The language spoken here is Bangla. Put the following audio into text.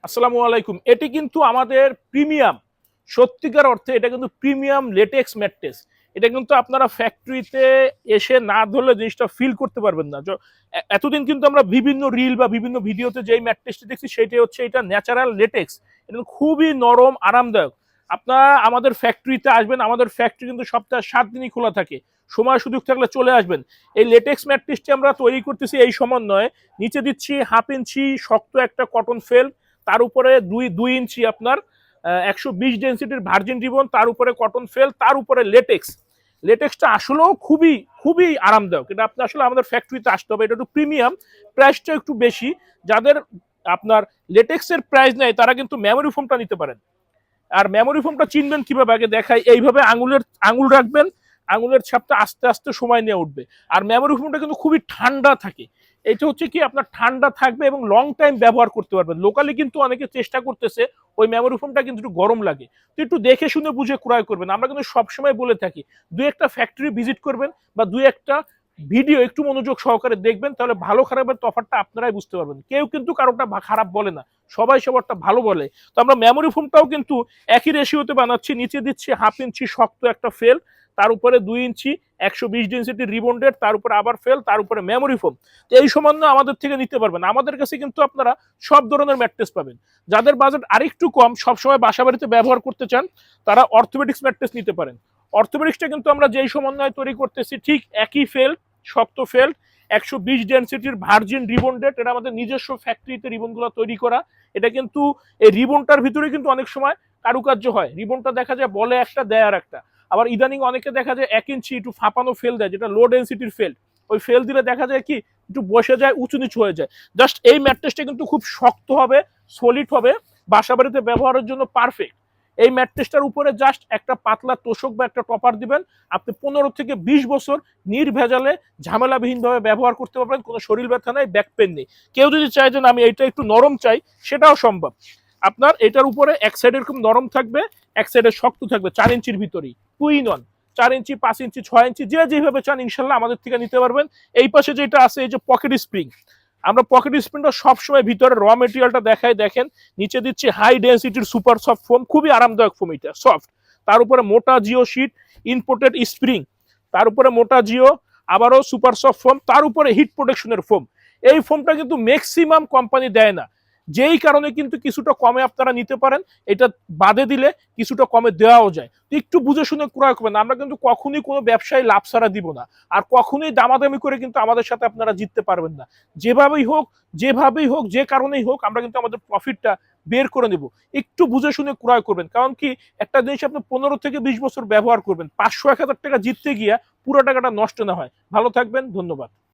আসসালামু আলাইকুম। এটি কিন্তু আমাদের প্রিমিয়াম, সত্যিকার অর্থে এটা কিন্তু প্রিমিয়াম লেটেক্স ম্যাট্রেস। এটা কিন্তু আপনারা ফ্যাক্টরিতে এসে না ধরলে জিনিসটা ফিল করতে পারবেন না। এতদিন কিন্তু আমরা বিভিন্ন রিল বা বিভিন্ন ভিডিওতে যেই ম্যাট্রেসটি দেখছি সেটাই হচ্ছে এটা ন্যাচারাল লেটেক্স। এটা খুবই নরম, আরামদায়ক। আপনারা আমাদের ফ্যাক্টরিতে আসবেন, আমাদের ফ্যাক্টরি কিন্তু সপ্তাহে 7 দিনই খোলা থাকে। সময় সুযোগ থাকলে চলে আসবেন। এই লেটেক্স ম্যাট্রেসটি আমরা তৈরি করতেছি এই সমন্বয়ে। নিচে দিচ্ছি 1/2 ইঞ্চি শক্ত একটা কটন ফেল, তার উপরে দুই দুই ইঞ্চি আপনার 120 ডেন্সিটির ভার্জিন রিবন, তার উপরে কটন ফেল, তার উপরে লেটেক্স। লেটেক্সটা আসলেও খুবই খুবই আরামদায়ক। এটা আপনি আসলে আমাদের ফ্যাক্টরিতে আসতে হবে। এটা একটু প্রিমিয়াম, প্রাইসটা একটু বেশি। যাদের আপনার লেটেক্সের প্রাইস নেই তারা কিন্তু মেমোরি ফোমটা নিতে পারেন। আর মেমোরি ফোমটা চিনবেন কিভাবে আগে দেখাই। এইভাবে আঙুল রাখবেন, আঙুলের ছাপটা আস্তে আস্তে সময় নিয়ে উঠবে। আর মেমোরি ফোমটা কিন্তু খুবই ঠান্ডা থাকে। এটা হচ্ছে কি আপনার ঠান্ডা থাকবে এবং লং টাইম ব্যবহার করতে পারবেন। লোকালি কিন্তু অনেকে চেষ্টা করতেছে ওই মেমোরি ফোমটা কিন্তু একটু গরম লাগে, তো একটু দেখে শুনে বুঝে ক্রয় করবেন। আমরা কিন্তু সবসময় বলে থাকি দুই একটা ফ্যাক্টরি ভিজিট করবেন বা দুই একটা ভিডিও একটু মনোযোগ সহকারে দেখবেন, তাহলে ভালো খারাপের তফাৎটা আপনারাই বুঝতে পারবেন। কেউ কিন্তু কারোটা খারাপ বলে না, সবাই সবারটা ভালো বলে। তো আমরা মেমোরি ফোমটাও কিন্তু একই রেশিওতে বানাচ্ছি। নিচে দিচ্ছি 1/2 ইঞ্চি শক্ত একটা ফেল, তার উপরে 2 ইঞ্চি 120 ডেন্সিটি রিবন্ডেড, তার উপরে আবার ফেল, তার উপরে মেমোরি ফোম। তো এই সমন্বয়ে আমাদের থেকে নিতে পারবেন। আমাদের কাছে কিন্তু আপনারা সব ধরনের ম্যাট্রেস পাবেন। যাদের বাজেট আরেকটু কম, সবসময় বাসা বাড়িতে ব্যবহার করতে চান, তারা অর্থোপেডিক্স ম্যাট্রেস নিতে পারেন। অর্থোপেডিক্সটা কিন্তু আমরা যেই সমন্বয়ে তৈরি করতেছি ঠিক একই ফেল, শক্ত ফেল, 120 ডেন্সিটির ভার্জিন রিবন্ডেড। এটা আমাদের নিজস্ব ফ্যাক্টরিতে রিবনগুলো তৈরি করা। এটা কিন্তু এই রিবনটার ভিতরে কিন্তু অনেক সময় কারুকার্য হয়। রিবনটা দেখা যায় বলে একটা, দেয় আর একটা। আবার ইদানিং অনেকে দেখা যায় 1 ইঞ্চি একটু ফাঁপানো ফেল দেয়, যেটা লো ডেন্সিটির ফেল। ওই ফেল দিলে দেখা যায় কি একটু বসে যায়, উঁচু নিচু হয়ে যায়। জাস্ট এই ম্যাট্রেসটা কিন্তু খুব শক্ত হবে, সলিড হবে, বাসা বাড়িতে ব্যবহারের জন্য পারফেক্ট। এই ম্যাট্রেসটার উপরে জাস্ট একটা পাতলা তোষক বা একটা টপার দিবেন, আপনি 15 থেকে 20 বছর নির্ভেজালে ঝামেলাবিহীনভাবে ব্যবহার করতে পারবেন। কোনো শরীর ব্যথা নেই, ব্যাক পেন নেই। কেউ যদি চায় যে আমি এইটা একটু নরম চাই, সেটাও সম্ভব। আপনার এটার উপরে এক সাইড এরকম নরম থাকবে, এক সাইডে শক্ত থাকবে, 4 ইঞ্চির ভিতরেই টুইন অন। 4 ইঞ্চি, 5 ইঞ্চি, 6 ইঞ্চি, যে যেভাবে চান ইনশাল্লাহ আমাদের থেকে নিতে পারবেন। এই পাশে যেটা আছে এই যে পকেট স্প্রিং, আমরা পকেট স্প্রিংটা সবসময় ভিতরে র মেটেরিয়ালটা দেখাই, দেখেন। নিচে দিচ্ছি হাই ডেন্সিটির সুপার সফট ফোম, খুবই আরামদায়ক ফোম, এটা সফট। তার উপরে মোটা জিও শীট, ইম্পোর্টেড স্প্রিং, তার উপরে মোটা জিও, আবারও সুপার সফট ফোম, তার উপরে হিট প্রোটেকশনের ফোম। এই ফোমটা কিন্তু ম্যাক্সিমাম কোম্পানি দেয় না, যেই কারণে কিন্তু কিছুটা কমে আপনারা নিতে পারেন। এটা বাদে দিলে কিছুটা কমে দেওয়াও যায়। একটু বুঝে শুনে ক্রয় করবেন। আমরা কিন্তু কখনোই কোনো ব্যবসায়ী লাভ ছাড়া দিব না, আর কখনোই দামাদামি করে কিন্তু আমাদের সাথে আপনারা জিততে পারবেন না। যেভাবেই হোক, যেভাবেই হোক, যে কারণেই হোক, আমরা কিন্তু আমাদের প্রফিটটা বের করে নেব। একটু বুঝে শুনে ক্রয় করবেন, কারণ কি একটা জিনিস আপনি 15 থেকে 20 বছর ব্যবহার করবেন, 500-1000 টাকা জিততে গিয়া পুরো টাকাটা নষ্ট না হয়। ভালো থাকবেন, ধন্যবাদ।